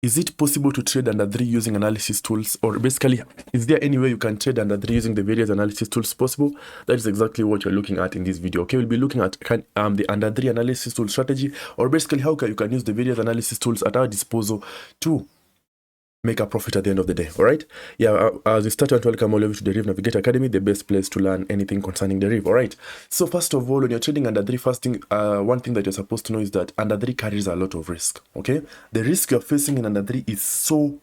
Is it possible to trade under 3 using analysis tools? Or basically, is there any way you can trade under 3 using the various analysis tools possible? That is exactly what you're looking at in this video. Okay, we'll be looking at the under 3 analysis tool strategy, or basically how you can use the various analysis tools at our disposal to make a profit at the end of the day. All right. Yeah. As we start, and welcome all of you to Deriv MT5, the best place to learn anything concerning Deriv. All right. So first of all, when you're trading under 3, one thing that you're supposed to know is that under 3 carries a lot of risk. Okay. The risk you're facing in under 3 is so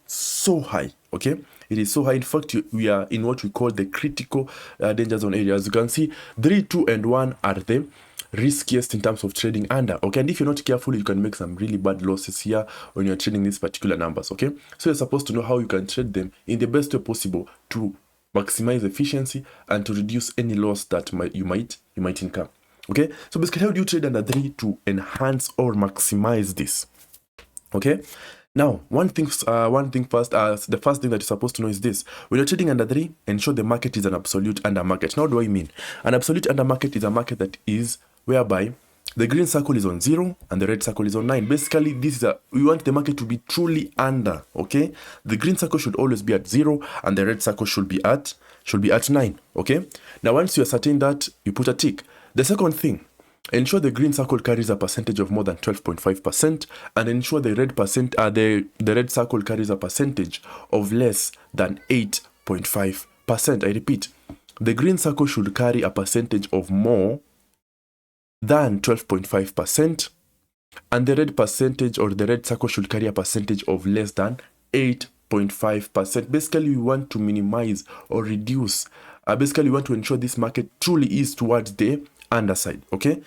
high. Okay. It is so high. In fact, we are in what we call the critical danger zone area. As you can see, 3, 2, and 1 are the riskiest in terms of trading under. Okay, and if you're not careful, you can make some really bad losses here when you're trading these particular numbers. Okay, so you're supposed to know how you can trade them in the best way possible to maximize efficiency and to reduce any loss that you might incur. Okay, so basically, how do you trade under 3 to enhance or maximize this? Okay. Now, one thing first, the first thing that you're supposed to know is this. When you're trading under 3, ensure the market is an absolute under market. Now, what do I mean? An absolute under market is a market that is whereby the green circle is on 0 and the red circle is on 9. Basically, we want the market to be truly under, okay? The green circle should always be at 0 and the red circle should be at 9, okay? Now, once you ascertain that, you put a tick. The second thing, ensure the green circle carries a percentage of more than 12.5% and ensure the red circle carries a percentage of less than 8.5%. I repeat, the green circle should carry a percentage of more than 12.5% and the red circle should carry a percentage of less than 8.5%. Basically, we want to minimize or reduce. Basically, we want to ensure this market truly is towards the underside. Okay,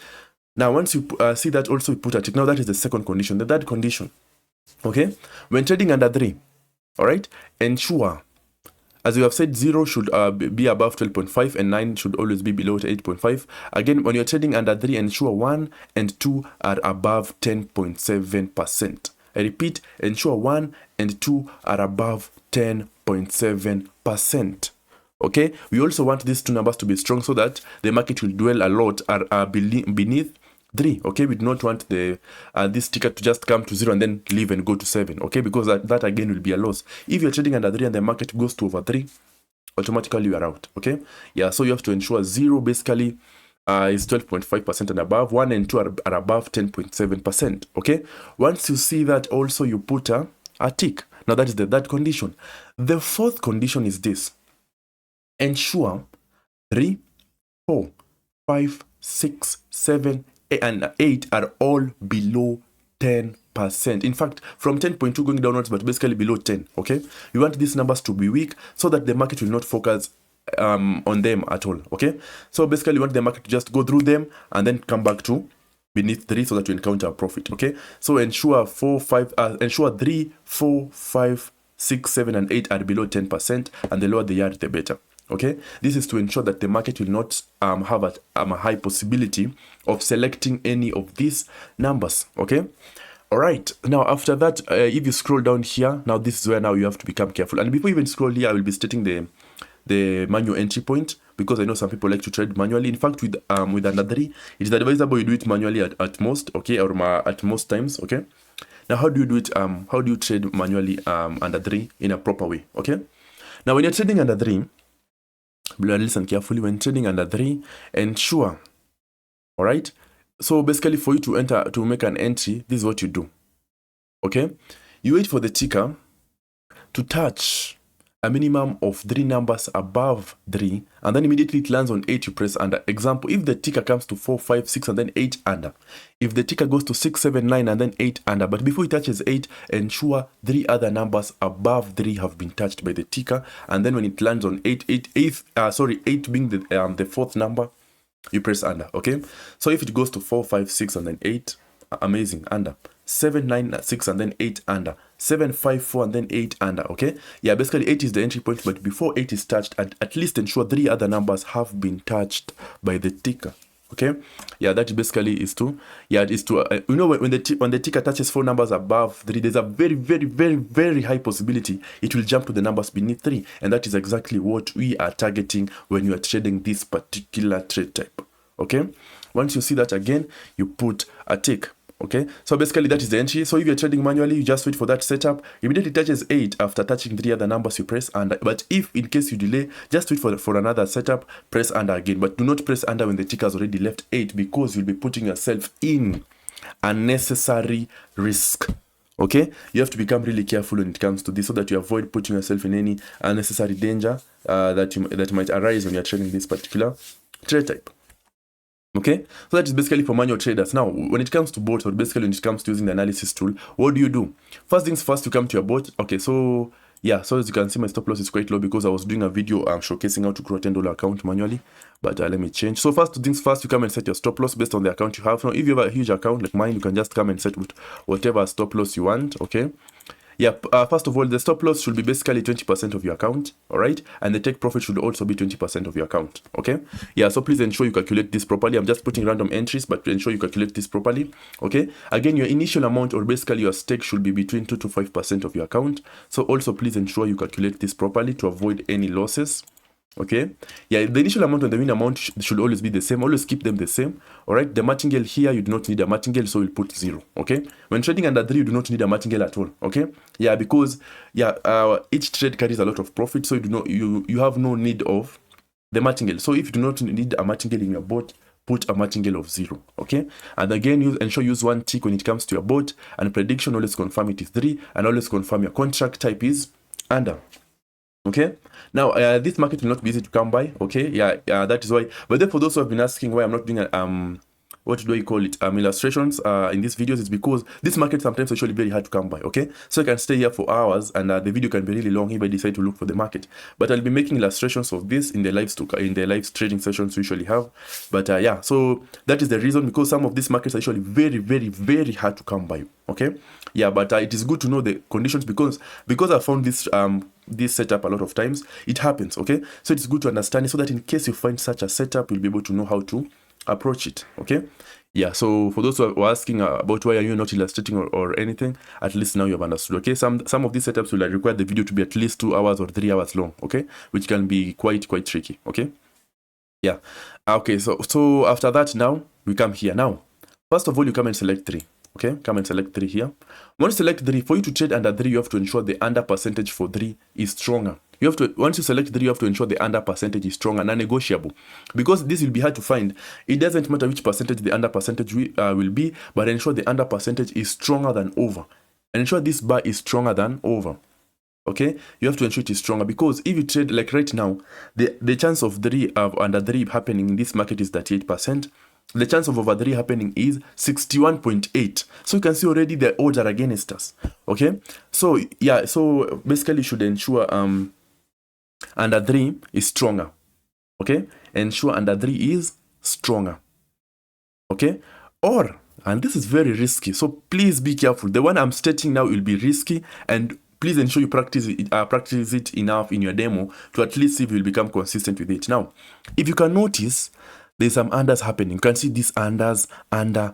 now once you see that, also we put a tick. Now that is the second condition. The third condition, okay, when trading under 3, all right, ensure, as we have said, 0 should be above 12.5 and 9 should always be below 8.5. Again, when you're trading under 3, ensure 1 and 2 are above 10.7%. I repeat, ensure 1 and 2 are above 10.7%. Okay, we also want these two numbers to be strong so that the market will dwell a lot beneath 3. Okay, we do not want this ticker to just come to 0 and then leave and go to 7. Okay, because that again will be a loss. If you're trading under 3 and the market goes to over 3, automatically you are out. Okay, yeah, so you have to ensure 0 basically is 12.5% and above. 1 and 2 are above 10.7%. Okay, once you see that, also you put a tick. Now that is the third condition. The fourth condition is this. Ensure 3, 4, 5, 6, 7, and 8 are all below 10%. In fact, from 10.2 going downwards, but basically below 10. Okay, you want these numbers to be weak so that the market will not focus on them at all. Okay, so basically you want the market to just go through them and then come back to beneath 3 so that you encounter a profit. Okay, so ensure 3, 4, 5, 6, 7, and 8 are below 10%, and the lower they are, the better. Okay, this is to ensure that the market will not have a high possibility of selecting any of these numbers. Okay, all right. Now after that, if you scroll down here, now this is where now you have to become careful. And before you even scroll here, I will be stating the manual entry point, because I know some people like to trade manually. In fact, with under 3, it is advisable you do it manually at most. Okay, or at most times. Okay. Now how do you do it? How do you trade manually under 3 in a proper way? Okay. Now when you're trading under 3. Listen carefully. When trading under 3, ensure, all right, so basically for you to make an entry, this is what you do. Okay, you wait for the ticker to touch a minimum of 3 numbers above 3, and then immediately it lands on 8, you press under. Example, if the ticker comes to 4, 5, 6 and then 8 under. If the ticker goes to 6, 7, 9 and then 8 under, but before it touches 8, ensure 3 other numbers above 3 have been touched by the ticker, and then when it lands on 8 being the fourth number, you press under. Okay, so if it goes to 4, 5, 6 and then 8, amazing, under. 7, 9, 6 and then 8 under. 7, 5, 4 and then 8 under. Okay, yeah, basically 8 is the entry point, but before 8 is touched, at least ensure 3 other numbers have been touched by the ticker. Okay, yeah, that basically is to, yeah, it is to, you know, when the ticker touches 4 numbers above 3, there's a very, very, very, very high possibility it will jump to the numbers beneath 3, and that is exactly what we are targeting when you are trading this particular trade type. Okay, once you see that, again, you put a tick. Okay, so basically that is the entry. So if you're trading manually, you just wait for that setup. Immediately touches 8 after touching 3 other numbers, you press under. But if in case you delay, just wait for another setup, press under again. But do not press under when the ticker has already left 8, because you'll be putting yourself in unnecessary risk. Okay, you have to become really careful when it comes to this, so that you avoid putting yourself in any unnecessary danger that might arise when you're trading this particular trade type. Okay, so that is basically for manual traders. Now, when it comes to bots, or basically when it comes to using the analysis tool, what do? First things first, you come to your bot. Okay, so yeah, so as you can see, my stop loss is quite low because I was doing a video showcasing how to grow a $10 account manually. But let me change. So first things first, you come and set your stop loss based on the account you have. Now, if you have a huge account like mine, you can just come and set with whatever stop loss you want. Okay. Yeah, first of all, the stop loss should be basically 20% of your account, all right? And the take profit should also be 20% of your account, okay? Yeah, so please ensure you calculate this properly. I'm just putting random entries, but ensure you calculate this properly, okay? Again, your initial amount, or basically your stake, should be between 2 to 5% of your account. So also please ensure you calculate this properly to avoid any losses. Okay, yeah, the initial amount and the win amount should always be the same. Always keep them the same. All right, the martingale here, you do not need a martingale, so we'll put 0. Okay, when trading under 3, you do not need a martingale at all. Okay, yeah, because each trade carries a lot of profit, so you have no need of the martingale. So if you do not need a martingale in your bot, put a martingale of 0. Okay, and again, ensure use 1 tick when it comes to your bot, and prediction, always confirm it is 3, and always confirm your contract type is under. Okay, now this market will not be easy to come by. Okay, that is why. But then for those who have been asking why I'm not doing what do you call it, illustrations in these videos, is because this market sometimes is actually very hard to come by. Okay, so I can stay here for hours, and the video can be really long if I decide to look for the market. But I'll be making illustrations of this in the live trading sessions we usually have. But yeah, so that is the reason, because some of these markets are actually very, very, very hard to come by. Okay, yeah, but it is good to know the conditions, because I found this setup a lot of times. It happens. Okay, so it's good to understand it, so that in case you find such a setup, you'll be able to know how to approach it. Okay, yeah, so for those who are asking about why are you not illustrating or anything, at least now you have understood. Okay, some of these setups will require the video to be at least 2 hours or 3 hours long. Okay, which can be quite tricky. Okay, yeah, okay, so after that, now we come here. Now first of all, you come and select 3. Okay, come and select 3 here. Once you select 3, for you to trade under 3, you have to ensure the under percentage for 3 is stronger. Once you select 3, you have to ensure the under percentage is stronger, non-negotiable, because this will be hard to find. It doesn't matter which percentage the under percentage will be, but ensure the under percentage is stronger than over. And ensure this bar is stronger than over. Okay, you have to ensure it is stronger, because if you trade like right now, the chance of under 3 happening in this market is 38%. The chance of over 3 happening is 61.8. So you can see already the odds are against us. Okay, so yeah, so basically you should ensure under 3 is stronger. Okay, ensure under 3 is stronger. Okay, and this is very risky, so please be careful. The one I'm stating now will be risky, and please ensure you practice it enough in your demo to at least see if you'll become consistent with it. Now, if you can notice, there's some unders happening. You can see these unders, under.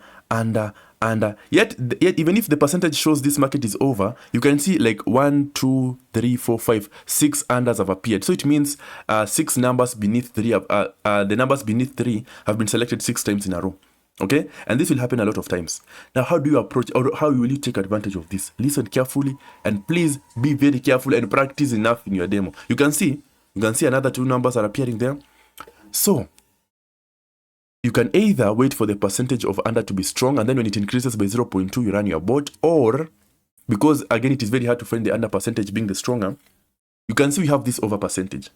Yet even if the percentage shows this market is over, you can see like 1, 2, 3, 4, 5, 6 unders have appeared. So it means 6 numbers beneath 3 the numbers beneath 3 have been selected 6 times in a row. Okay, and this will happen a lot of times. Now, how do you approach, or how will you take advantage of this? Listen carefully, and please be very careful and practice enough in your demo. You can see another 2 numbers are appearing there. So you can either wait for the percentage of under to be strong, and then when it increases by 0.2, you run your bot, or, because again it is very hard to find the under percentage being the stronger, you can see we have this over percentage.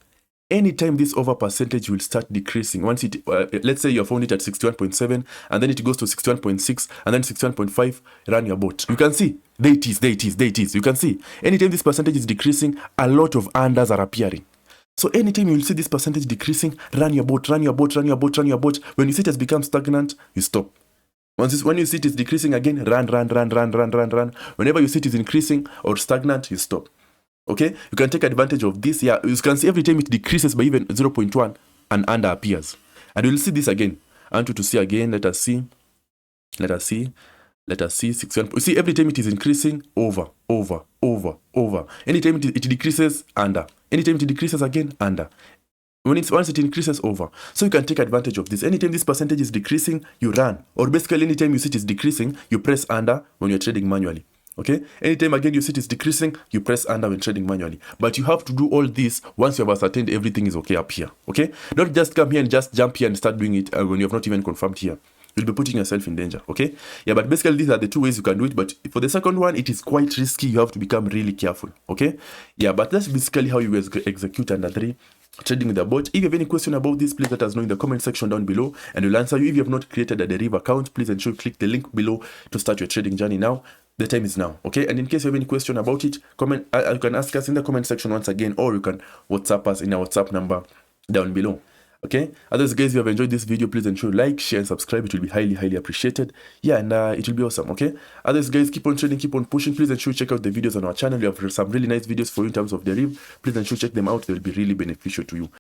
Anytime this over percentage will start decreasing, once it, let's say you found it at 61.7, and then it goes to 61.6, and then 61.5, run your bot. You can see, there it is. You can see, anytime this percentage is decreasing, a lot of unders are appearing. So anytime you will see this percentage decreasing, run your bot. When you see it has become stagnant, you stop. When you see it is decreasing again, run. Whenever you see it is increasing or stagnant, you stop. Okay, you can take advantage of this. Yeah, you can see every time it decreases by even 0.1, an under appears, and you'll see this again. I want you to see again. Let us see 61. See, every time it is increasing, over. Anytime it decreases, under. Anytime it decreases again, under. once it increases over. So you can take advantage of this. Anytime this percentage is decreasing, you run. Or basically anytime you see it is decreasing, you press under when you're trading manually. Okay, anytime again you see it is decreasing, you press under when trading manually. But you have to do all this once you have ascertained everything is okay up here. Okay, don't just come here and just jump here and start doing it when you have not even confirmed here. You'll be putting yourself in danger. Okay, yeah, but basically these are the two ways you can do it. But for the second one, it is quite risky. You have to become really careful. Okay, yeah, but that's basically how you execute under 3 trading with a bot. If you have any question about this, please let us know in the comment section down below and we'll answer you. If you have not created a Deriv account, please ensure you click the link below to start your trading journey now. The time is now. Okay, and in case you have any question about it, comment. You can ask us in the comment section once again, or you can WhatsApp us in our WhatsApp number down below. Okay, others guys, if you have enjoyed this video, please ensure you like, share and subscribe. It will be highly appreciated. Yeah, and it will be awesome. Okay, others guys, keep on trading, keep on pushing. Please ensure you check out the videos on our channel. We have some really nice videos for you in terms of Deriv. Please ensure you check them out. They will be really beneficial to you.